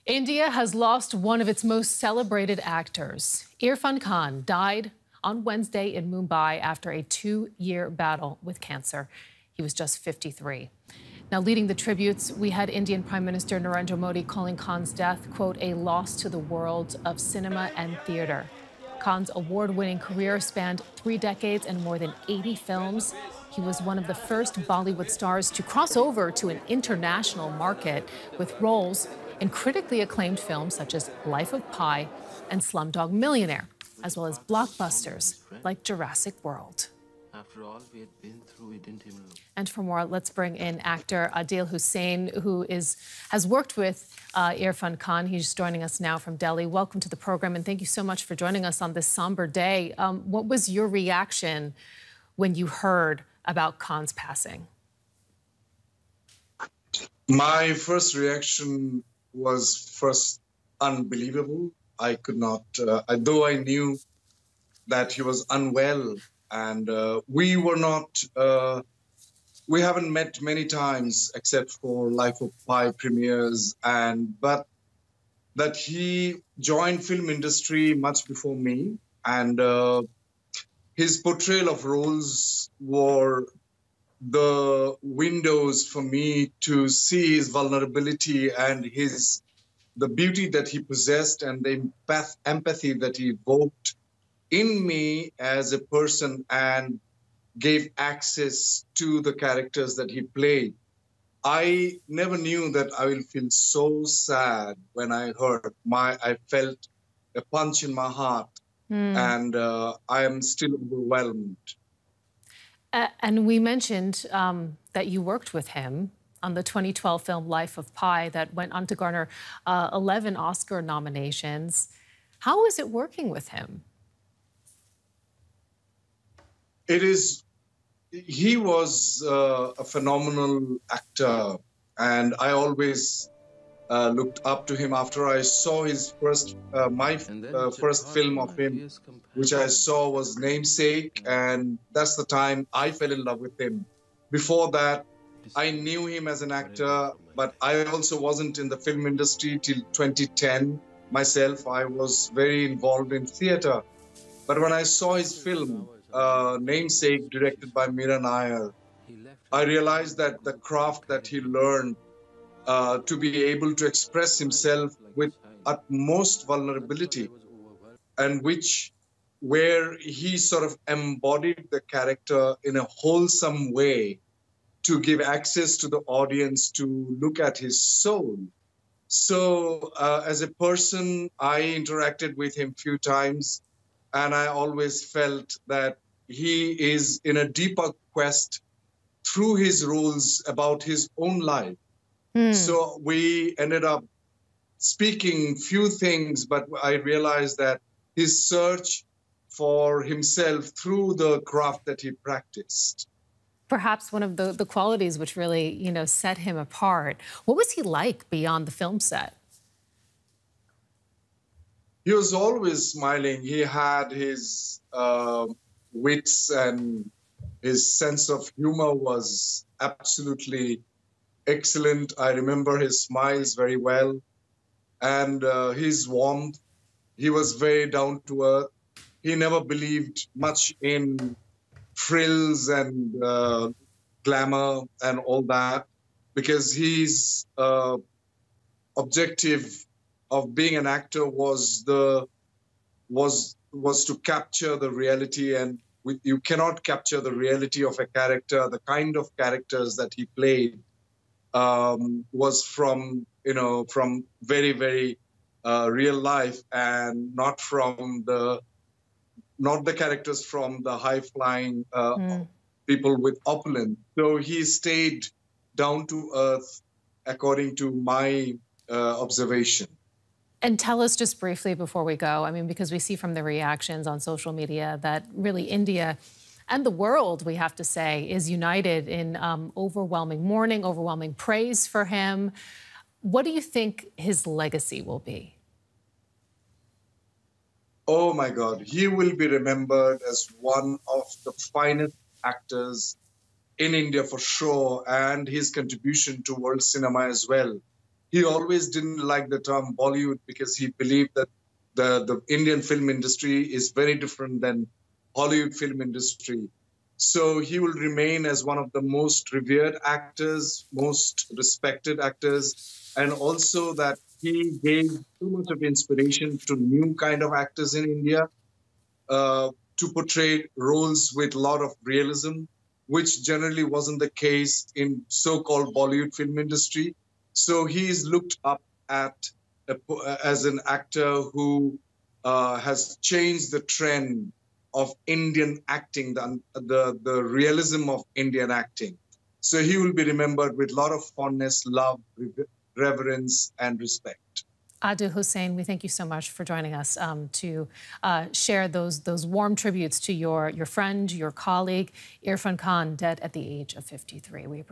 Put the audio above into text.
India has lost one of its most celebrated actors. Irrfan Khan died on Wednesday in Mumbai after a 2-year battle with cancer. He was just 53. Now, leading the tributes, we had Indian Prime Minister Narendra Modi calling Khan's death, quote, a loss to the world of cinema and theater. Khan's award-winning career spanned 3 decades and more than 80 films. He was one of the first Bollywood stars to cross over to an international market with roles in critically acclaimed films such as Life of Pi and Slumdog Millionaire, as well as blockbusters like Jurassic World. After all we had been through, we didn't even look. And for more, let's bring in actor Adil Hussain, who has worked with Irrfan Khan. He's joining us now from Delhi. Welcome to the program, and thank you so much for joining us on this somber day. What was your reaction when you heard about Khan's passing? My first reaction was unbelievable. I could not, though I knew that he was unwell, and we haven't met many times except for Life of Pi premieres, but that he joined film industry much before me, and his portrayal of roles were the windows for me to see his vulnerability and the beauty that he possessed and the empathy that he evoked in me as a person and gave access to the characters that he played. I never knew that I will feel so sad when I heard. I felt a punch in my heart, and I am still overwhelmed. And we mentioned that you worked with him on the 2012 film Life of Pi that went on to garner 11 Oscar nominations. How is it working with him? He was a phenomenal actor, and I always looked up to him after I saw his first film of him, which I saw was Namesake, and that's the time I fell in love with him. Before that, I knew him as an actor, but I also wasn't in the film industry till 2010 myself. I was very involved in theater. But when I saw his film, Namesake, directed by Meera Nair, I realized that the craft that he learned to be able to express himself with utmost vulnerability, and where he sort of embodied the character in a wholesome way to give access to the audience to look at his soul. So as a person, I interacted with him a few times, and I always felt that he is in a deeper quest through his roles about his own life. So we ended up speaking few things, but I realized that his search for himself through the craft that he practiced. Perhaps one of the qualities which really, set him apart. What was he like beyond the film set? He was always smiling. He had his wits, and his sense of humor was absolutely excellent. I remember his smiles very well, and his warmth. He was very down to earth. He never believed much in frills and glamour and all that, because his objective of being an actor was to capture the reality, and you cannot capture the reality of a character. The kind of characters that he played was from very, very real life, and not the characters from the high-flying people with opulence. So he stayed down to earth, according to my observation. And tell us just briefly before we go, because we see from the reactions on social media that really India and the world, we have to say, is united in overwhelming mourning, overwhelming praise for him. What do you think his legacy will be? Oh my God, he will be remembered as one of the finest actors in India for sure, and his contribution to world cinema as well. He always didn't like the term Bollywood because he believed that the Indian film industry is very different than Hollywood film industry. So he will remain as one of the most revered actors, most respected actors, and also that he gave too much of inspiration to new kind of actors in India to portray roles with a lot of realism, which generally wasn't the case in so-called Bollywood film industry. So he is looked up at as an actor who has changed the trend of Indian acting, the realism of Indian acting. So he will be remembered with a lot of fondness, love, reverence, and respect. Adil Hussain, we thank you so much for joining us to share those warm tributes to your friend, your colleague, Irrfan Khan, dead at the age of 53.